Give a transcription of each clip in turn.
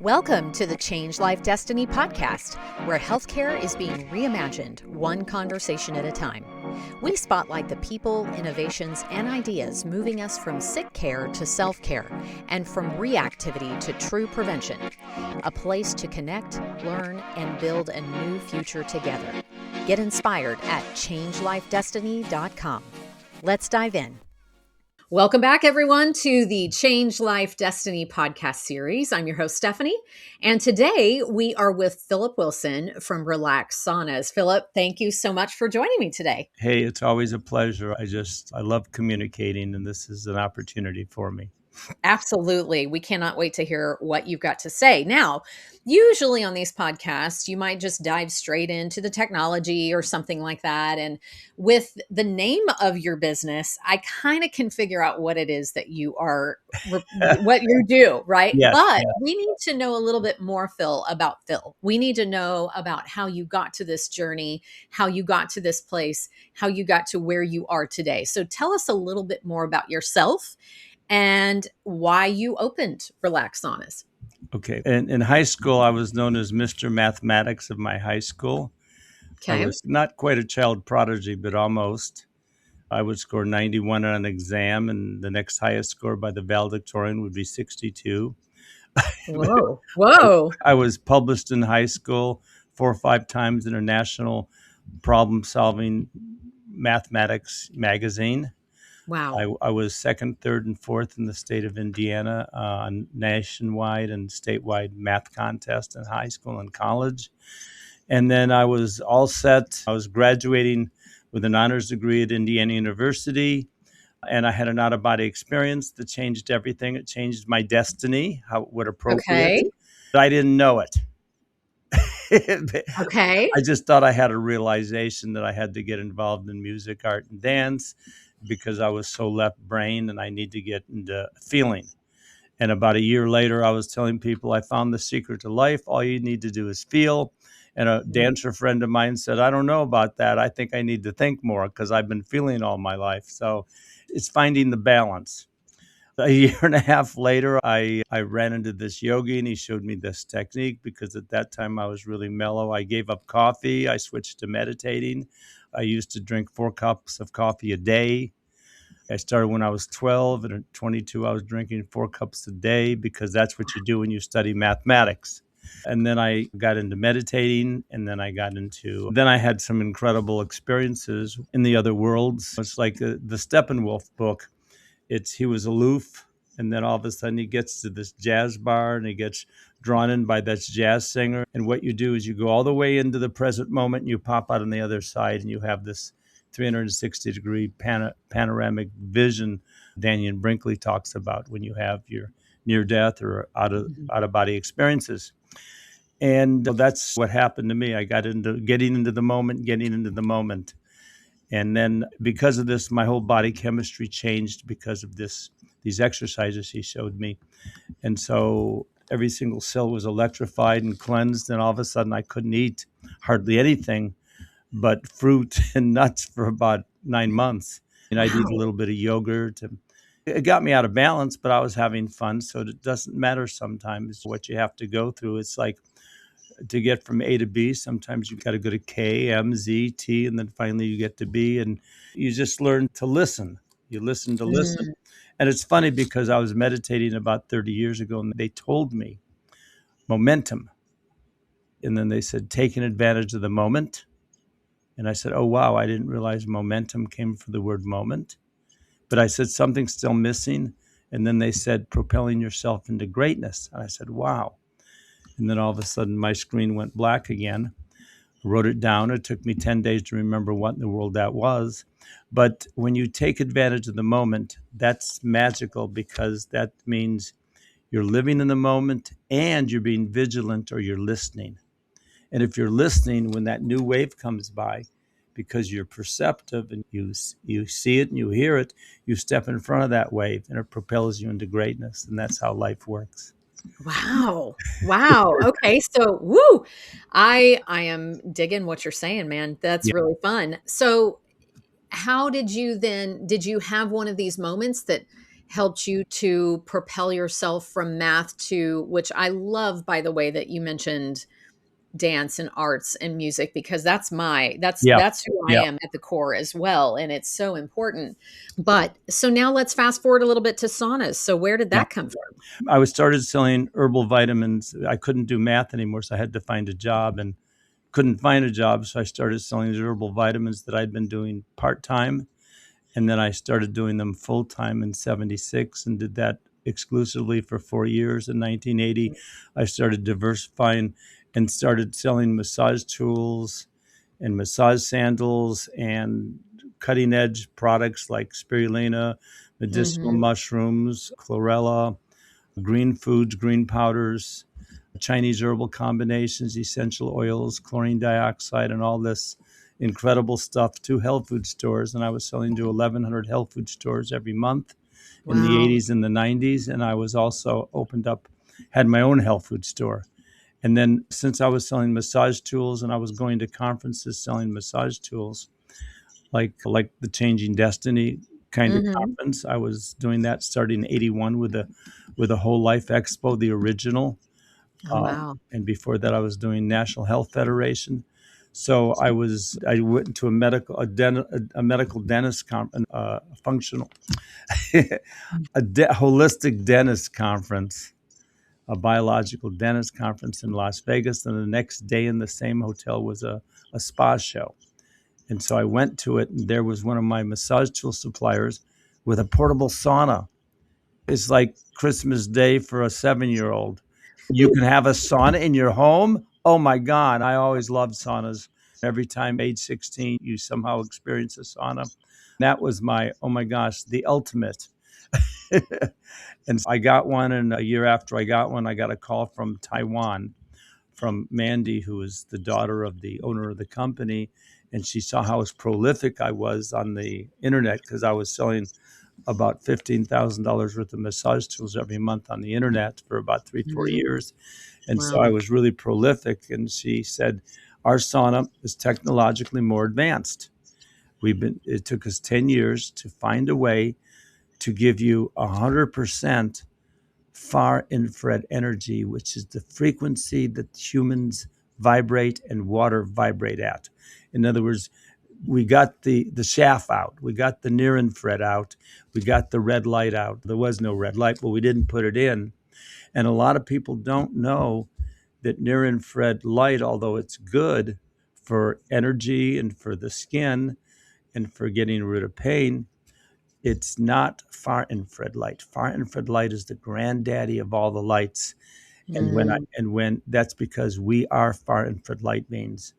Welcome to the Change Life Destiny podcast, where healthcare is being reimagined one conversation at a time. We spotlight the people, innovations, and ideas moving us from sick care to self-care and from reactivity to true prevention. A place to connect, learn, and build a new future together. Get inspired at changelifedestiny.com. Let's dive in. Welcome back, everyone, to the Change Life Destiny podcast series. I'm your host, Stephanie, and today we are with Phillip Wilson from Relax Saunas. Phillip, thank you so much for joining me today. Hey, it's always a pleasure. I love communicating, and this is an opportunity for me. Absolutely. We cannot wait to hear what you've got to say. Now, usually on these podcasts, you might just dive straight into the technology or something like that. And with the name of your business, I kind of can figure out what it is that you are, what you do, right? Yes, But yeah. we need to know a little bit more, Phil, about Phil. We need to know about how you got to this journey, how you got to this place, how you got to where you are today. So tell us a little bit more about yourself and why you opened Relax Saunas. Okay. In high school, I was known as Mr. Mathematics of my high school. I Okay. was not quite a child prodigy, but almost. I would score 91 on an exam, and the next highest score by the valedictorian would be 62. Whoa. Whoa. I was published in high school 4 or 5 times in a national problem-solving mathematics magazine. Wow. I was second, third, and fourth in the state of Indiana on nationwide and statewide math contests in high school and college. And then I was all set. I was graduating with an honors degree at Indiana University, and I had an out-of-body experience that changed everything. It changed my destiny, what appropriate. Okay. But I didn't know it. Okay. I just thought I had a realization that I had to get involved in music, art, and dance because I was so left brain and I need to get into feeling. And about a year later, I was telling people I found the secret to life. All you need to do is feel. And a dancer friend of mine said, I don't know about that. I think I need to think more because I've been feeling all my life. So it's finding the balance. A year and a half later, I ran into this yogi and he showed me this technique because at that time I was really mellow. I gave up coffee. I switched to meditating. I used to drink 4 cups of coffee a day. I started when I was 12, and at 22, I was drinking 4 cups a day because that's what you do when you study mathematics. And then I got into meditating, and then I had some incredible experiences in the other worlds. It's like the Steppenwolf book. He was aloof, and then all of a sudden he gets to this jazz bar and he gets drawn in by this jazz singer. And what you do is you go all the way into the present moment and you pop out on the other side and you have this 360-degree panoramic vision Daniel Brinkley talks about when you have your near-death or out-of-body experiences. And that's what happened to me. I got into getting into the moment. And then because of this, my whole body chemistry changed because of these exercises he showed me. And so every single cell was electrified and cleansed. And all of a sudden I couldn't eat hardly anything but fruit and nuts for about 9 months. And I did a little bit of yogurt. It got me out of balance, but I was having fun. So it doesn't matter sometimes what you have to go through. It's like to get from A to B, sometimes you got to go to K, M, Z, T, and then finally you get to B. And you just learn to listen. You listen to listen. And it's funny because I was meditating about 30 years ago and they told me momentum. And then they said, taking advantage of the moment. And I said, oh, wow, I didn't realize momentum came from the word moment. But I said, something's still missing. And then they said, propelling yourself into greatness. And I said, wow. And then all of a sudden, my screen went black again. I wrote it down. It took me 10 days to remember what in the world that was. But when you take advantage of the moment, that's magical because that means you're living in the moment and you're being vigilant or you're listening. And if you're listening when that new wave comes by, because you're perceptive and you see it and you hear it, you step in front of that wave and it propels you into greatness. And that's how life works. Wow. Wow. Okay. So, woo, I am digging what you're saying, man. That's Yeah. really fun. So how did you have one of these moments that helped you to propel yourself from math to, which I love, by the way, that you mentioned dance and arts and music, because Yeah. that's who I Yeah. am at the core as well, and it's so important. But so now let's fast forward a little bit to saunas. So where did Yeah. that come from? I was started selling herbal vitamins. I couldn't do math anymore, so I had to find a job and couldn't find a job. So I started selling these herbal vitamins that I'd been doing part time. And then I started doing them full time in 76 and did that exclusively for 4 years. In 1980, I started diversifying and started selling massage tools and massage sandals and cutting edge products like spirulina, medicinal Mhm. mushrooms, chlorella, green foods, green powders, Chinese herbal combinations, essential oils, chlorine dioxide, and all this incredible stuff to health food stores. And I was selling to 1,100 health food stores every month in the Wow. 80s and the 90s. And I was also had my own health food store. And then since I was selling massage tools and I was going to conferences selling massage tools, like the Changing Destiny kind of Mhm. conference, I was doing that starting in 81 with a Whole Life Expo, the original. Oh, wow. And before that, I was doing National Health Federation. So I went to a medical dentist conference, a functional, holistic dentist conference, a biological dentist conference in Las Vegas. And the next day in the same hotel was a spa show. And so I went to it, and there was one of my massage tool suppliers with a portable sauna. It's like Christmas Day for a 7-year-old. You can have a sauna in your home? Oh my God. I always loved saunas. Every time age 16, you somehow experience a sauna. That was oh my gosh, the ultimate. And I got one, and a year after I got one, I got a call from Taiwan from Mandy, who is the daughter of the owner of the company. And she saw how prolific I was on the internet because I was selling about $15,000 worth of massage tools every month on the internet for about 3, 4 years. And so I Wow. was really prolific. And she said, our sauna is technologically more advanced. It took us 10 years to find a way to give you 100% far infrared energy, which is the frequency that humans vibrate and water vibrate at. In other words, we got the shaft out, we got the near infrared out, we got the red light out. There was no red light, but we didn't put it in. And a lot of people don't know that near infrared light, although it's good for energy and for the skin and for getting rid of pain, it's not far infrared light. Far infrared light is the granddaddy of all the lights. Mm. And when that's because we are far infrared light beings.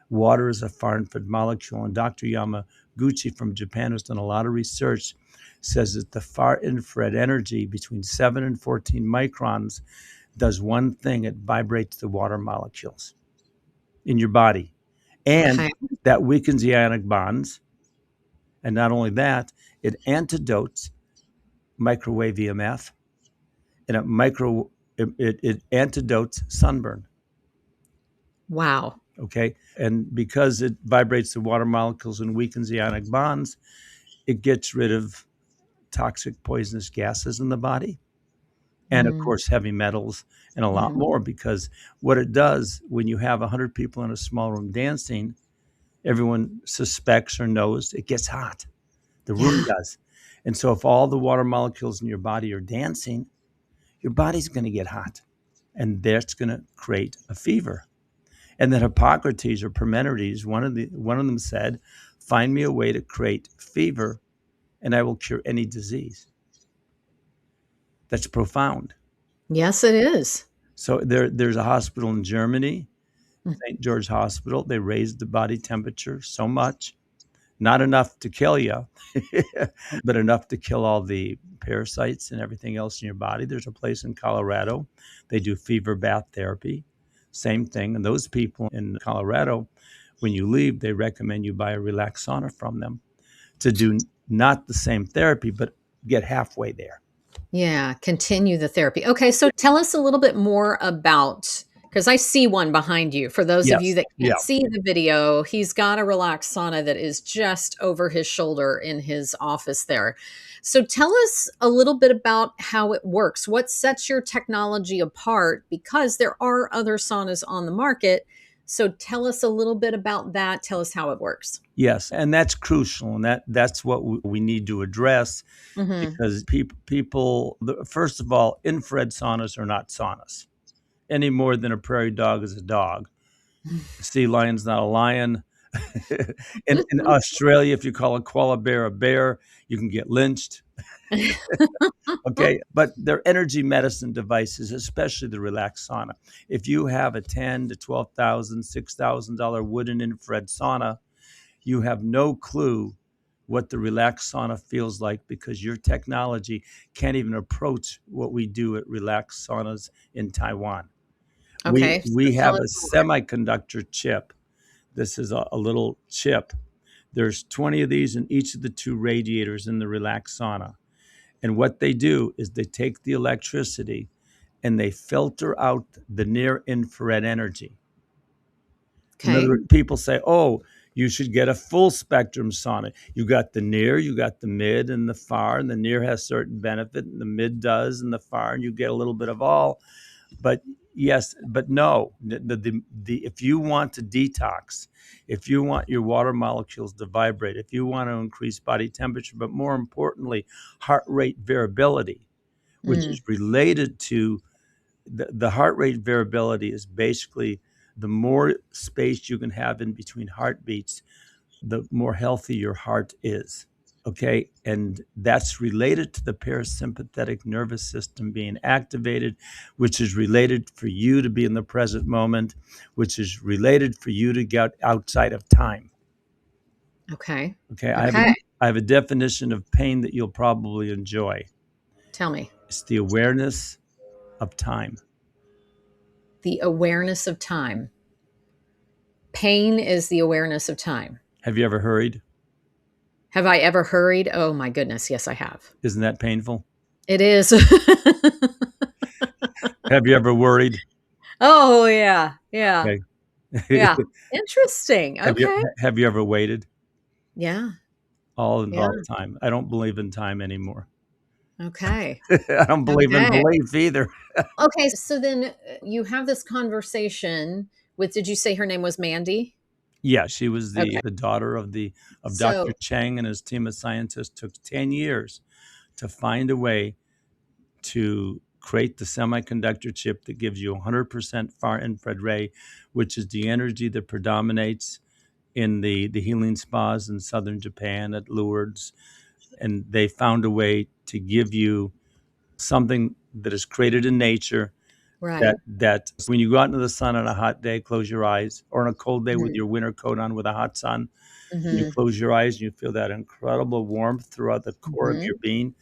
Water is a far infrared molecule, and Dr. Yamaguchi from Japan, who's done a lot of research, says that the far infrared energy between 7 and 14 microns does one thing: it vibrates the water molecules in your body, and Okay. that weakens the ionic bonds. And not only that, it antidotes microwave EMF, and it antidotes sunburn. Wow. Okay, and because it vibrates the water molecules and weakens the ionic bonds, it gets rid of toxic poisonous gases in the body, and of Mm. course heavy metals and a lot Mhm. more. Because what it does when you have 100 people in a small room dancing, everyone suspects or knows it gets hot. The room Yeah. does. And so if all the water molecules in your body are dancing, your body's going to get hot, and that's going to create a fever. And then Hippocrates or Parmenides, one of them said, "Find me a way to create fever, and I will cure any disease." That's profound. Yes, it is. So there's a hospital in Germany, Mm. St. George Hospital. They raised the body temperature so much, not enough to kill you, but enough to kill all the parasites and everything else in your body. There's a place in Colorado. They do fever bath therapy. Same thing. And those people in Colorado, when you leave, they recommend you buy a Relax Sauna from them to do not the same therapy, but get halfway there. Yeah, continue the therapy. Okay, so tell us a little bit more about Because I see one behind you. For those of you Yes. that Yeah. can't see the video, he's got a Relax Sauna that is just over his shoulder in his office there. So tell us a little bit about how it works. What sets your technology apart? Because there are other saunas on the market. So tell us a little bit about that. Tell us how it works. Yes, and that's crucial, and that's what we need to address Hmm. because first of all, infrared saunas are not saunas any more than a prairie dog is a dog. A sea lion's not a lion. In Australia, if you call a koala bear a bear, you can get lynched. Okay, but they're energy medicine devices, especially the Relax Sauna. If you have a ten to $12,000, $6,000 wooden infrared sauna, you have no clue what the Relax Sauna feels like because your technology can't even approach what we do at Relax Saunas in Taiwan. We Okay, so we tell have us a more. semiconductor chip. This is a little chip. There's 20 of these in each of the two radiators in the Relax Sauna. And what they do is they take the electricity and they filter out the near infrared energy. In other Okay. words, people say, oh, you should get a full spectrum sauna. You got the near, you got the mid and the far, and the near has certain benefit, and the mid does, and the far, and you get a little bit of all. But yes, but no. If you want to detox, if you want your water molecules to vibrate, if you want to increase body temperature, but more importantly, heart rate variability, which Mm, is related to the heart rate variability is basically the more space you can have in between heartbeats, the more healthy your heart is. Okay. And that's related to the parasympathetic nervous system being activated, which is related for you to be in the present moment, which is related for you to get outside of time. okay. Okay. Okay. I have a definition of pain that you'll probably enjoy. Tell me. It's the awareness of time. The awareness of time. Pain is the awareness of time. Have you ever hurried? Have I ever hurried? Oh my goodness. Yes, I have. Isn't that painful? It is. Have you ever worried? Oh, yeah. Yeah. Okay. Yeah. Interesting. have you Okay. have you ever waited Yeah. all Yeah. the time? I don't believe in time anymore. Okay. I don't believe in Okay. belief either. Okay. So then you have this conversation with, did you say her name was Mandy? Yeah, she was Okay. the daughter of Dr. So, Chang, and his team of scientists took 10 years to find a way to create the semiconductor chip that gives you 100% far infrared ray, which is the energy that predominates in the healing spas in southern Japan at Lourdes. And they found a way to give you something that is created in nature right. that when you go out into the sun on a hot day, close your eyes, or on a cold day with Hmm. your winter coat on with a hot sun, and you Hmm. close your eyes and you feel that incredible warmth throughout the core of Hmm. your being.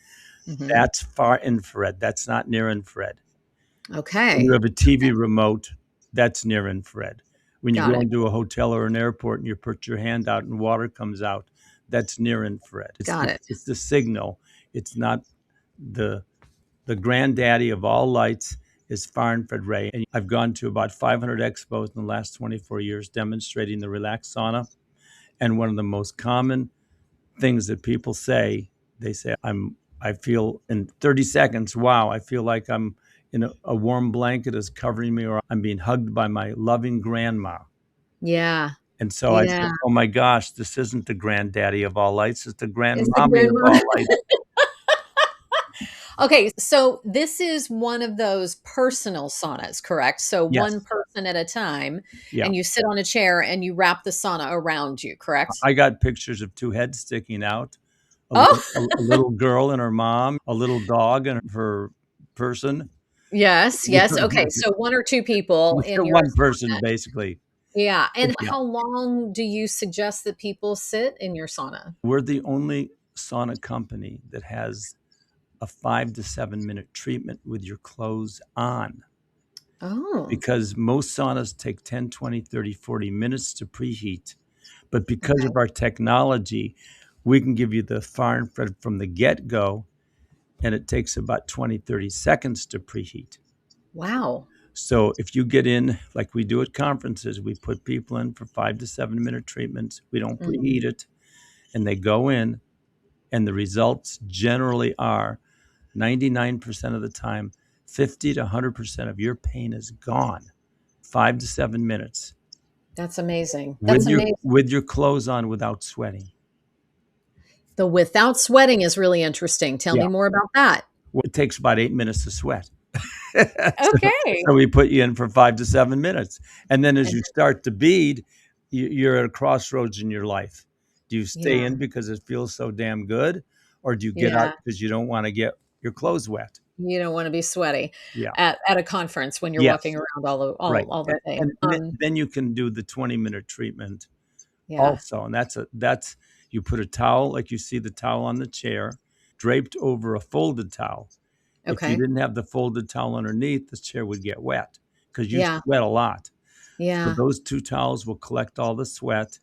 Hmm. That's far infrared. That's not near infrared. When you Okay. have a TV remote, that's near infrared. When you Got go it. into a hotel or an airport and you put your hand out and water comes out, that's near infrared. Got it. It's the signal. It's not the the granddaddy of all lights is far infrared ray. And I've gone to about 500 expos in the last 24 years demonstrating the Relax Sauna. And one of the most common things that people say, they say, I feel in 30 seconds, wow, I feel like I'm in a warm blanket is covering me, or I'm being hugged by my loving grandma. Yeah. And so I Yeah. said, oh my gosh, this isn't the granddaddy of all lights, it's the It's the grandmommy of grandma. all lights. Okay, so this is one of those personal saunas, correct? So one Yes. person at a time, Yeah. and you sit on a chair and you wrap the sauna around you, correct? I got pictures of two heads sticking out, Oh, a little girl and her mom, a little dog and her person. yes, yes. Okay, so one or two people in your One person, sauna. basically. Yeah. And Yeah. how long do you suggest that people sit in your sauna? We're the only sauna company that has a 5 to 7 minute treatment with your clothes on Oh, because most saunas take 10, 20, 30, 40 minutes to preheat. But because okay. of our technology, we can give you the far infrared from the get go, and it takes about 20, 30 seconds to preheat. Wow. So if you get in, like we do at conferences, we put people in for 5 to 7 minute treatments. We don't Mm. preheat it, and they go in, and the results generally are 99% of the time, 50 to 100% of your pain is gone. 5 to 7 minutes That's amazing. with That's your amazing. with your clothes on without sweating. The without sweating is really interesting. Tell Yeah. me more about that. Well, it takes about 8 minutes to sweat. so, Okay. so we put you in for 5 to 7 minutes. And then as And you start to bead, you're at a crossroads in your life. Do you stay yeah, in because it feels so damn good? Or do you get out yeah. because you don't want to get your clothes wet? You don't wanna be sweaty Yeah. at a conference when you're walking Yes. around all the Right. all the day. And then you can do the 20-minute treatment Yeah. also. And that's you put a towel, like you see the towel on the chair, draped over a folded towel. If you Okay. didn't have the folded towel underneath, the chair would get wet because you Yeah. sweat a lot. So Yeah. those two towels will collect all the sweat.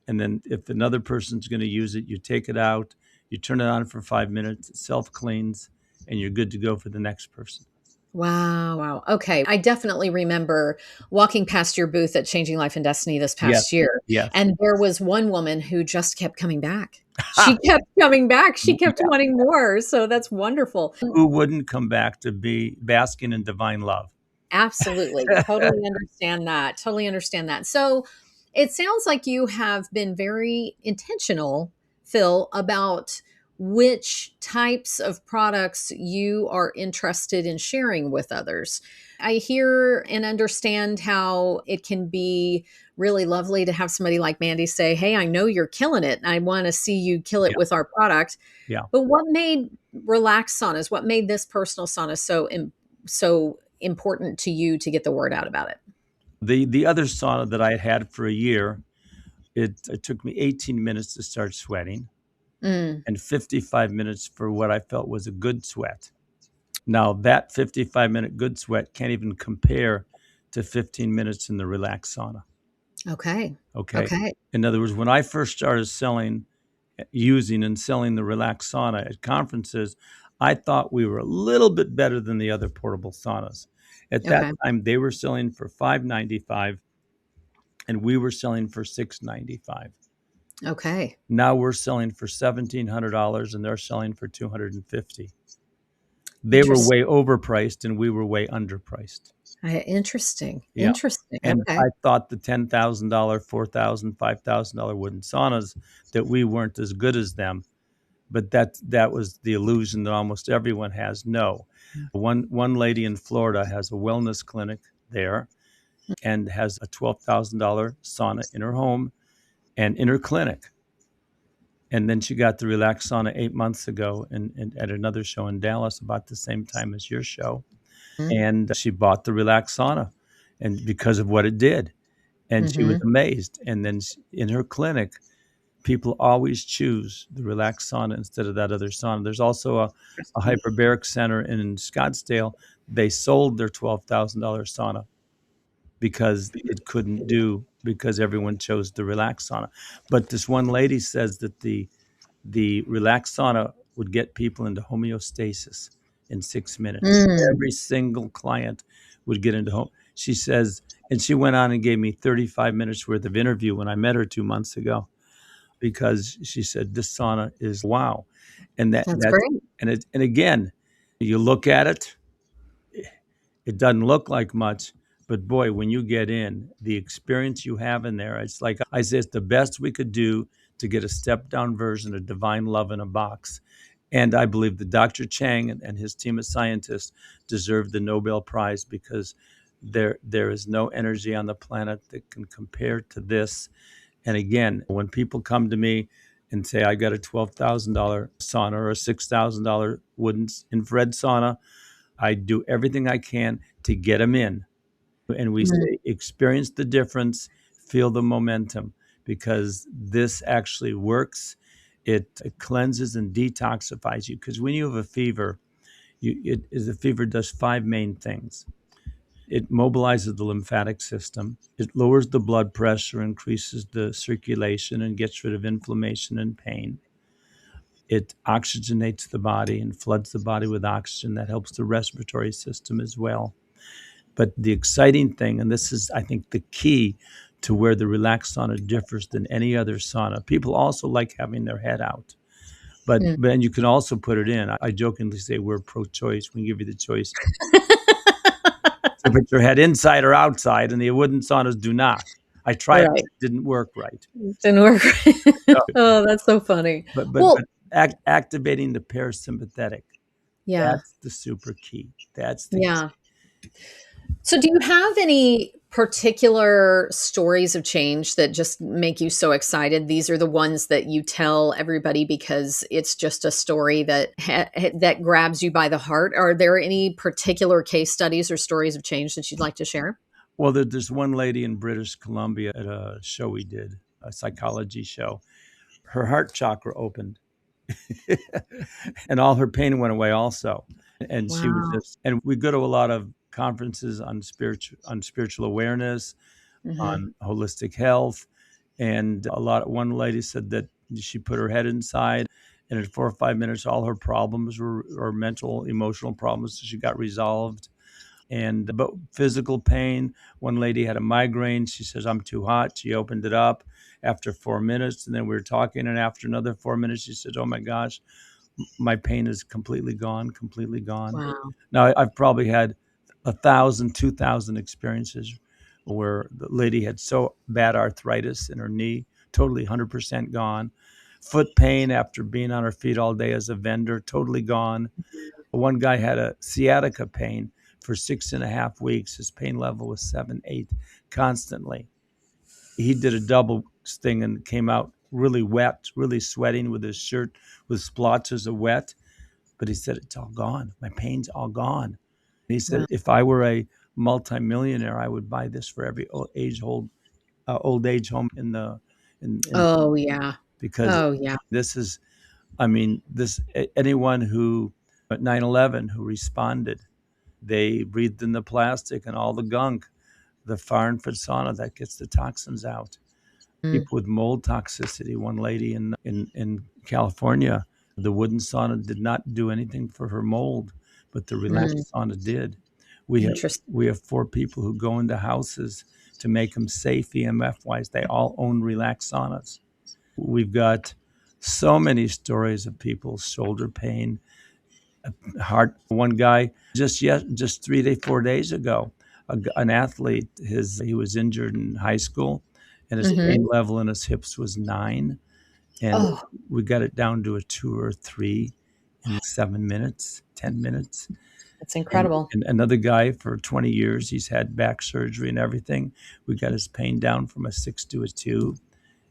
And then if another person's going to use it, you take it out, you turn it on for 5 minutes, it self cleans, and you're good to go for the next person. Wow, wow. Okay. I definitely remember walking past your booth at Changing Life and Destiny this Yes. past year, Yes. and there was one woman who just kept coming back. Ha! She kept coming back. She kept Yeah. wanting more, so that's wonderful. Who wouldn't come back to be basking in divine love? Absolutely. Totally understand that. Totally understand that. So it sounds like you have been very intentional, Phil, about which types of products you are interested in sharing with others. I hear and understand how it can be really lovely to have somebody like Mandy say, "Hey, I know you're killing it. I want to see you kill it Yeah. with our product." Yeah. But what made Relax Saunas, what made this personal sauna so important to you to get the word out about it? The other sauna that I had for a year, it took me 18 minutes to start sweating Mm, and 55 minutes for what I felt was a good sweat. Now, that 55-minute good sweat can't even compare to 15 minutes in the relaxed sauna. okay. Okay. Okay. In other words, when I first started using and selling the relaxed sauna at conferences, I thought we were a little bit better than the other portable saunas. At that Okay. time, they were selling for $5.95 and we were selling for $6.95. Okay. Now we're selling for $1,700 and they're selling for $250. They were Interesting. way overpriced and we were way underpriced. Interesting. Yeah. Interesting. And Okay. I thought the $10,000, $4,000, $5,000 wooden saunas that we weren't as good as them, but that was the illusion that almost everyone has. No. One lady in Florida has a wellness clinic there and has a $12,000 sauna in her home and in her clinic. And then she got the Relax Sauna 8 months ago and at another show in Dallas about the same time as your show. And she bought the Relax Sauna and because of what it did. And she was Mm-hmm. amazed. And then in her clinic, people always choose the Relax Sauna instead of that other sauna. There's also a hyperbaric center in Scottsdale. They sold their $12,000 sauna because it couldn't do because everyone chose the Relax Sauna. But this one lady says that the relaxed sauna would get people into homeostasis in 6 minutes. Mm, Every single client would get into home. She says, and she went on and gave me 35 minutes worth of interview when I met her 2 months ago because she said this sauna is wow, and that's great. and again, you look at it, it doesn't look like much, but boy, when you get in, the experience you have in there, it's like I say, it's the best we could do to get a step down version of divine love in a box. And I believe that Dr. Chang and his team of scientists deserve the Nobel Prize because there is no energy on the planet that can compare to this. And again, when people come to me and say, I got a $12,000 sauna or a $6,000 wooden infrared sauna, I do everything I can to get them in. And we Mm, say, experience the difference, feel the momentum, because this actually works. It cleanses and detoxifies you. Because when you have a fever, the fever does five main things. It mobilizes the lymphatic system. It lowers the blood pressure, increases the circulation, and gets rid of inflammation and pain. It oxygenates the body and floods the body with oxygen. That helps the respiratory system as well. But the exciting thing, and this is, I think, the key to where the relaxed sauna differs than any other sauna. People also like having their head out, but Mm. and you can also put it in. I jokingly say we're pro-choice. We give you the choice to put your head inside or outside, and the wooden saunas do not. I tried it; Right. it didn't work right. Didn't work. So, Oh, that's so funny. but Well, activating the parasympathetic, yeah. that's the super key. That's the key. Yeah. So, do you have any particular stories of change that just make you so excited? These are the ones that you tell everybody because it's just a story that that grabs you by the heart. Are there any particular case studies or stories of change that you'd like to share? Well, there's one lady in British Columbia at a show we did, a psychology show. Her heart chakra opened and all her pain went away also. And she was Wow. just, and we go to a lot of conferences on spiritual awareness, Hmm. on holistic health. And one lady said that she put her head inside and in 4 or 5 minutes, all her problems or mental, emotional problems, she got resolved. And but physical pain, one lady had a migraine. She says, I'm too hot. She opened it up after 4 minutes. And then we were talking. And after another 4 minutes, she said, oh my gosh, my pain is completely gone, completely gone. Wow. Now, I've probably had 1,000, 2,000 experiences where the lady had so bad arthritis in her knee, totally 100% gone. Foot pain after being on her feet all day as a vendor, totally gone. One guy had a sciatica pain for 6.5 weeks. His pain level was 7, 8 constantly. He did a double thing and came out really wet, really sweating with his shirt with splotches of wet. But he said, it's all gone. My pain's all gone. He said, Wow. if I were a multimillionaire, I would buy this for every old age home in Oh, yeah. because Oh, yeah. this is, I mean, this anyone who at 9/11 who responded, they breathed in the plastic and all the gunk, the far infrared sauna that gets the toxins out. Mm, People with mold toxicity. One lady in California, the wooden sauna did not do anything for her mold, but the mm, relaxed sauna did. We have interesting. we have 4 people who go into houses to make them safe EMF wise. They all own relaxed saunas. We've got so many stories of people's shoulder pain, heart. One guy just 4 days ago, an athlete, he was injured in high school, and his Hmm. pain level in his hips was 9, and Oh, we got it down to a 2 or 3 in 7 minutes, 10 minutes. that's And, incredible. and another guy for 20 years, he's had back surgery and everything. We got his pain down from a 6 to a 2,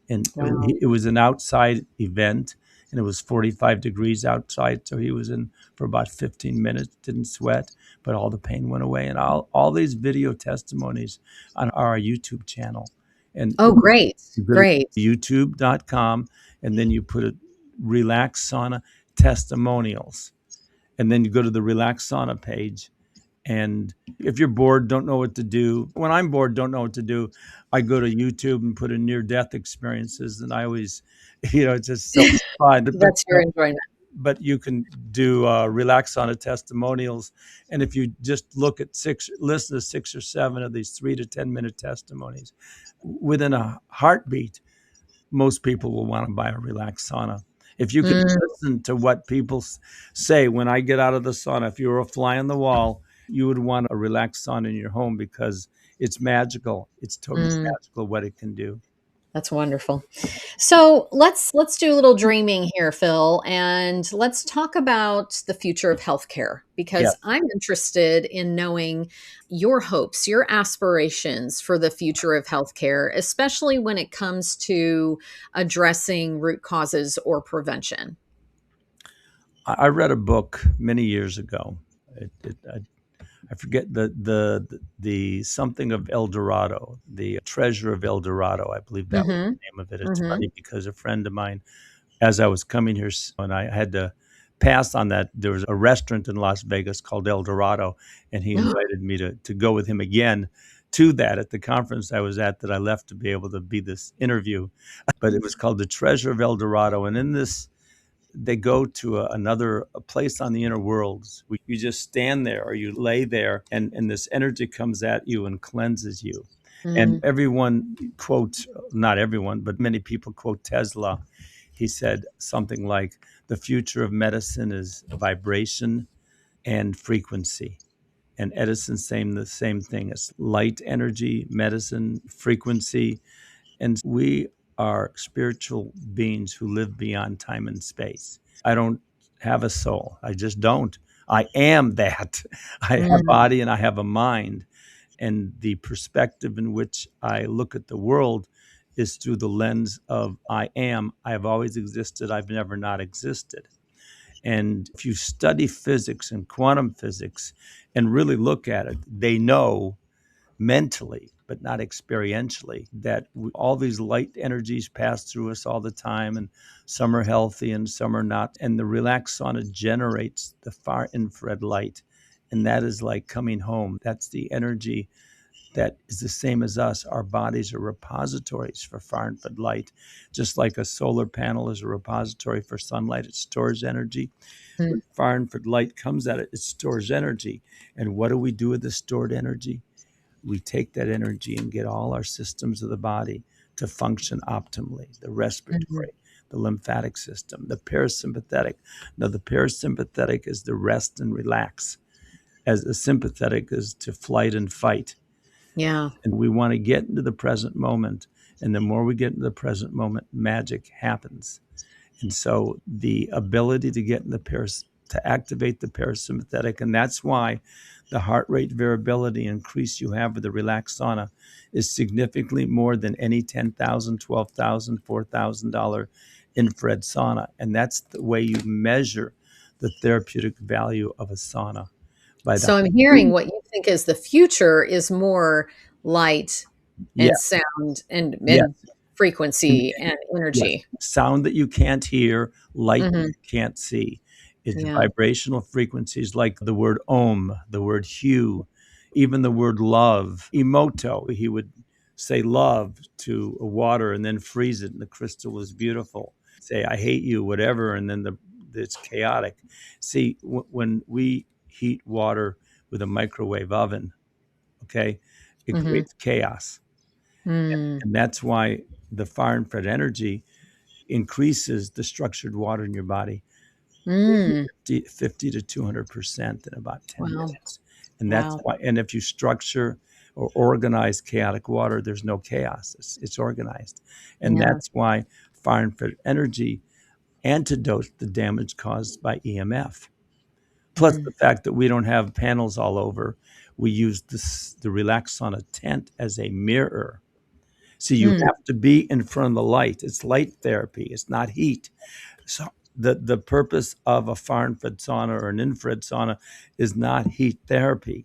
and Wow. it was an outside event, and it was 45 degrees outside, so he was in for about 15 minutes, didn't sweat, but all the pain went away. And all these video testimonies on our YouTube channel. And Oh, great. you go to Great. youtube.com, and then you put a relax sauna testimonials, and then you go to the relax sauna page. And if you're bored, don't know what to do. When I'm bored, don't know what to do, I go to YouTube and put in near death experiences. And I always, it's just so fun. That's your enjoyment. But you can do relax on a testimonials. And if you just listen to 6 or 7 of these 3 to 10 minute testimonies, within a heartbeat, most people will want to buy a relaxed sauna. If you could Mm, listen to what people say when I get out of the sauna, if you were a fly on the wall, you would want a relaxed sauna in your home because it's magical. It's totally mm. magical what it can do. That's wonderful. So let's do a little dreaming here, Phil, and let's talk about the future of healthcare because Yes. I'm interested in knowing your hopes, your aspirations for the future of healthcare, especially when it comes to addressing root causes or prevention. I read a book many years ago. I forget the something of El Dorado, the treasure of El Dorado. I believe that was Mhm. the name of it. It's Mhm. funny because a friend of mine, as I was coming here, and I had to pass on that, there was a restaurant in Las Vegas called El Dorado, and he invited me to go with him again to that at the conference I was at that I left to be able to be this interview. But it was called The Treasure of El Dorado. And in this they go to another place on the inner worlds. You just stand there or you lay there, and this energy comes at you and cleanses you. And Mm. everyone quotes, not everyone, but many people quote Tesla. He said something like, the future of medicine is vibration and frequency. And Edison's saying the same thing. It's light, energy, medicine, frequency. And we are spiritual beings who live beyond time and space. I don't have a soul. I just don't. I am that. I have a Mm. body and I have a mind. And the perspective in which I look at the world is through the lens of I am. I have always existed. I've never not existed. And if you study physics and quantum physics and really look at it, they know mentally, but not experientially, that all these light energies pass through us all the time, and some are healthy and some are not. And the relaxed sauna generates the far infrared light. And that is like coming home. That's the energy that is the same as us. Our bodies are repositories for far infrared light. Just like a solar panel is a repository for sunlight, it stores energy. Mm. When far infrared light comes at it, it stores energy. And what do we do with the stored energy? We take that energy and get all our systems of the body to function optimally: the Mhm. respiratory, the lymphatic system, the parasympathetic. Now, the parasympathetic is to rest and relax, as the sympathetic is to flight and fight. Yeah. And we want to get into the present moment. And the more we get into the present moment, magic happens. And so the ability to get in to activate the parasympathetic, and that's why the heart rate variability increase you have with the relaxed sauna is significantly more than any $10,000, $12,000, $4,000 infrared sauna. And that's the way you measure the therapeutic value of a sauna, by the So I'm hearing what you think is the future is more light yeah, and sound and yes. And frequency and yes, energy. sound that you can't hear, light that Mhm. you can't see. It's Yeah. vibrational frequencies like the word om, the word hue, even the word love. Emoto, he would say love to a water and then freeze it, and the crystal was beautiful. Say, I hate you, whatever, and then it's chaotic. See, when we heat water with a microwave oven, okay, it Mhm. creates chaos. Mm. And that's why the far infrared energy increases the structured water in your body Mm. 50 to 200% in about 10 Wow. minutes. And that's Wow. why, and if you structure or organize chaotic water, there's no chaos. It's organized. And Yeah. that's why far infrared energy antidotes the damage caused by EMF. Plus Mm. the fact that we don't have panels all over, we use the Relax Sauna tent as a mirror. So you Mm. have to be in front of the light. It's light therapy. It's not heat. So the purpose of a far infrared sauna or an infrared sauna is not heat therapy.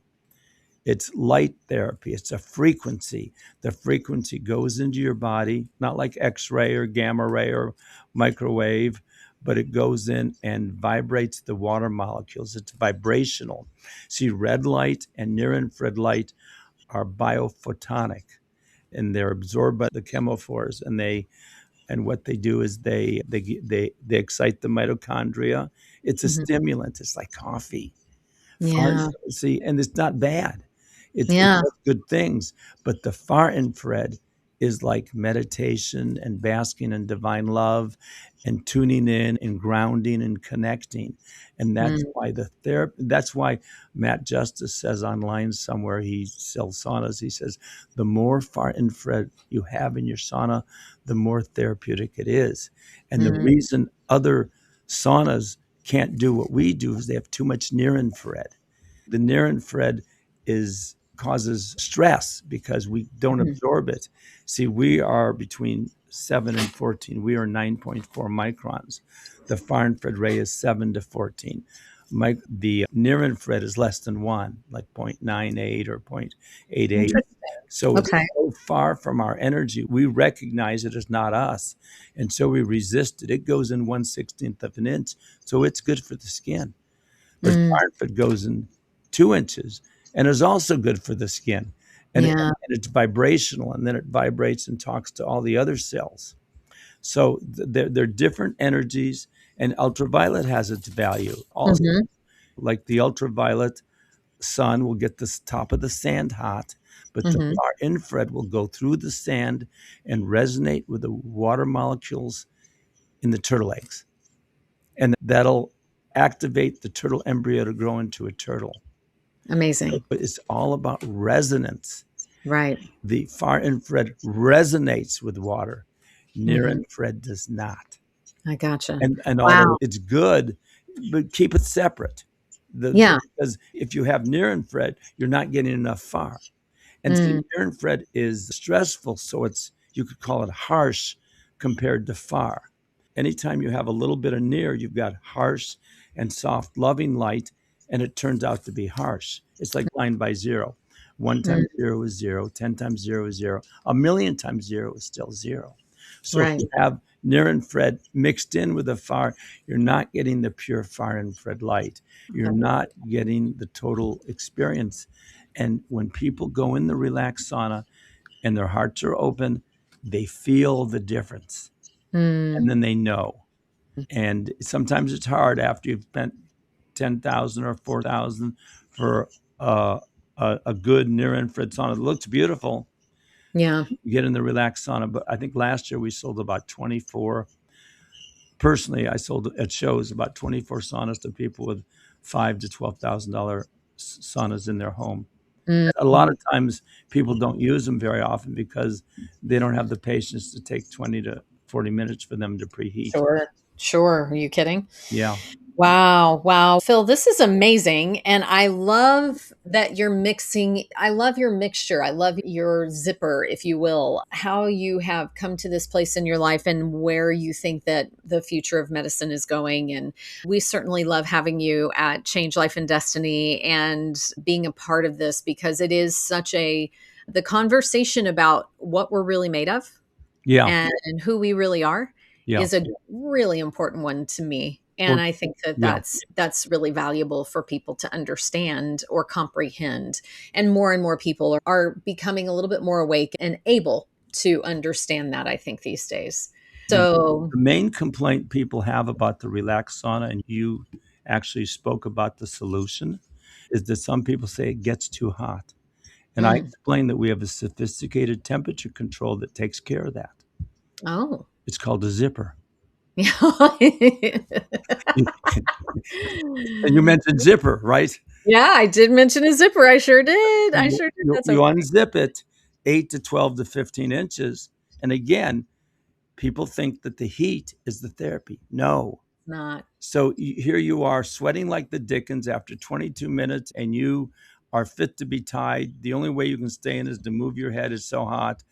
It's light therapy. It's a frequency. The frequency goes into your body, not like X-ray or gamma ray or microwave, but it goes in and vibrates the water molecules. It's vibrational. See, red light and near infrared light are biophotonic, and they're absorbed by the chemophores, and what they do is they excite the mitochondria. It's a Mhm. stimulant. It's like coffee. Far Yeah. See, and it's not bad. It Yeah. does good things, but the far infrared is like meditation and basking in divine love and tuning in and grounding and connecting. And that's Mm. why that's why Matt Justice says online somewhere, he sells saunas. He says the more far infrared you have in your sauna, the more therapeutic it is. And the Mm. reason other saunas can't do what we do is they have too much near infrared. The near infrared is causes stress because we don't Mhm. absorb it. See, we are between 7 and 14. We are 9.4 microns. The far infrared ray is 7 to 14. The near infrared is less than 1, like 0.98 or 0.88. Interesting. So it's Okay. so far from our energy. We recognize it as not us. And so we resist it. It goes in 1/16th of an inch. So it's good for the skin. But Mm. far infrared goes in 2 inches and is also good for the skin. Yeah. And it's vibrational, and then it vibrates and talks to all the other cells. So they're different energies, And ultraviolet has its value also. Hmm. Like the ultraviolet sun will get the top of the sand hot, but the Hmm. far infrared will go through the sand and resonate with the water molecules in the turtle eggs. And that'll activate the turtle embryo to grow into a turtle. Amazing. But it's all about resonance. Right. The far infrared resonates with water. Near Hmm. infrared does not. I gotcha. And although Wow. it's good, but keep it separate. Yeah. Because if you have near infrared, you're not getting enough far. And see, Mm. near infrared is stressful, so it's you could call it harsh compared to far. Anytime you have a little bit of near, you've got harsh and soft, loving light, and it turns out to be harsh. It's like line by zero. One Mm. times zero is zero, 10 times zero is zero, a million times zero is still zero. So if Right. you have near infrared mixed in with the far, you're not getting the pure far infrared light. You're Okay. not getting the total experience. And when people go in the relaxed sauna and their hearts are open, they feel the difference Mm. and then they know. And sometimes it's hard after you've spent 10,000 or 4,000 for a good near infrared sauna. It looks beautiful. Yeah. You get in the relaxed sauna, but I think last year we sold about 24. Personally, I sold at shows about 24 saunas to people with $5,000 to $12,000 saunas in their home. A lot Mhm. of times people don't use them very often because they don't have the patience to take 20 to 40 minutes for them to preheat. Sure. Sure. Are you kidding? Yeah. Wow. Wow. Phil, this is amazing. And I love that you're mixing. I love your mixture. I love your zipper, if you will, how you have come to this place in your life and where you think that the future of medicine is going. And we certainly love having you at Change Life and Destiny and being a part of this because it is such the conversation about what we're really made of Yeah. and who we really are Yeah. is a really important one to me. And Well, I think that yeah. that's really valuable for people to understand or comprehend. And more people are becoming a little bit more awake and able to understand that, I think, these days. The So, the main complaint people have about the relaxed sauna, and you actually spoke about the solution, is that some people say it gets too hot. And I mm, explain that we have a sophisticated temperature control that takes care of that. oh, It's called a zipper. yeah. And you mentioned zipper, right? Yeah, I did mention a zipper. I sure did. I You sure did. you That's you so unzip it 8 to 12 to 15 inches, and again, people think that the heat is the therapy. No. not. So here you are sweating like the dickens after 22 minutes, and you are fit to be tied. The only way you can stay in is to move your head. It's so hot,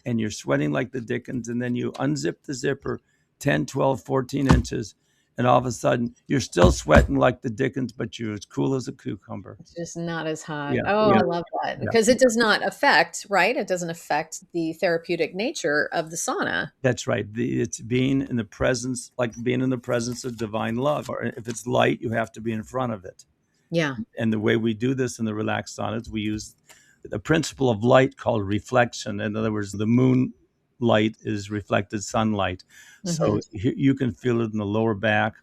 and you're sweating like the dickens. And then you unzip the zipper 10, 12, 14 inches, and all of a sudden you're still sweating like the dickens, but you're as cool as a cucumber. It's just not as hot. Yeah, Oh, yeah, I love that yeah. because it does not affect, right? It doesn't affect the therapeutic nature of the sauna. That's right. It's being in the presence, like being in the presence of divine love. Or if it's light, you have to be in front of it. Yeah. And the way we do this in the relaxed saunas, we use the principle of light called reflection. In other words, the moon light is reflected sunlight. Mhm. So you can feel it in the lower back,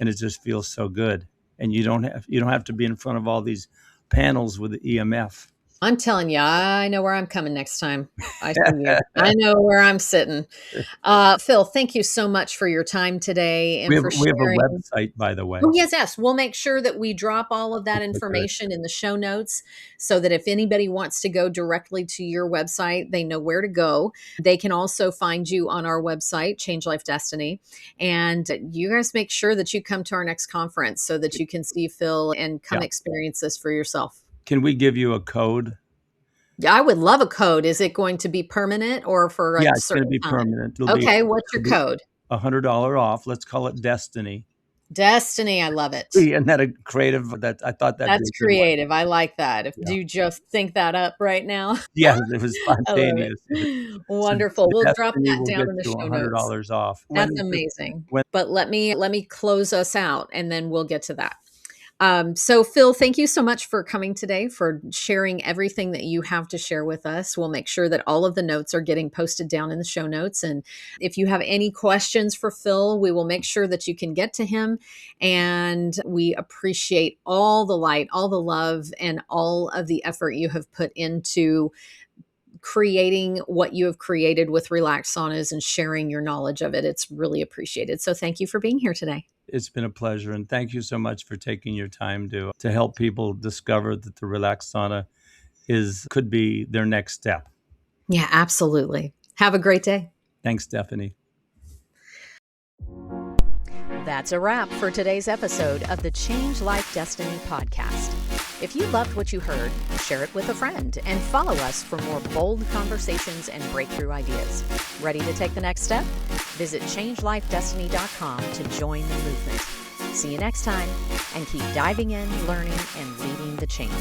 and it just feels so good. And you don't have to be in front of all these panels with the EMF. I'm telling you, I know where I'm coming next time I see you. I know where I'm sitting. Phil, thank you so much for your time today we and have for we have a sharing. website, by the way. Oh, yes, yes. We'll make sure that we drop all of that Okay, good. information in the show notes so that if anybody wants to go directly to your website, they know where to go. They can also find you on our website, Change Life Destiny. And you guys make sure that you come to our next conference so that you can see Phil and come Yeah. experience this for yourself. Can we give you a code? Yeah, I would love a code. Is it going to be permanent or for Yeah, a it's going to certain be time? permanent. Okay, what's your It'll be code? $100 off. Let's call it Destiny. Destiny, I love it. Isn't that a creative? That I thought that'd be That's a good one. creative. I like that. If Yeah. do you just think that up right now? Yes, it was I love it. spontaneous. So Wonderful. We'll drop Destiny that will down get in the you show notes. $100 off. When That's is it? amazing. When But let me close us out and then we'll get to that. So, Phil, thank you so much for coming today, for sharing everything that you have to share with us. We'll make sure that all of the notes are getting posted down in the show notes. And if you have any questions for Phil, we will make sure that you can get to him. And we appreciate all the light, all the love, and all of the effort you have put into creating what you have created with Relax Saunas and sharing your knowledge of it. It's really appreciated. So thank you for being here today. It's been a pleasure, and thank you so much for taking your time to help people discover that the relaxed sauna could be their next step. Yeah, absolutely. Have a great day. Thanks, Stephanie. That's a wrap for today's episode of the Change Life Destiny podcast. If you loved what you heard, share it with a friend and follow us for more bold conversations and breakthrough ideas. Ready to take the next step? Visit changelifedestiny.com to join the movement. See you next time, and keep diving in, learning, and leading the change.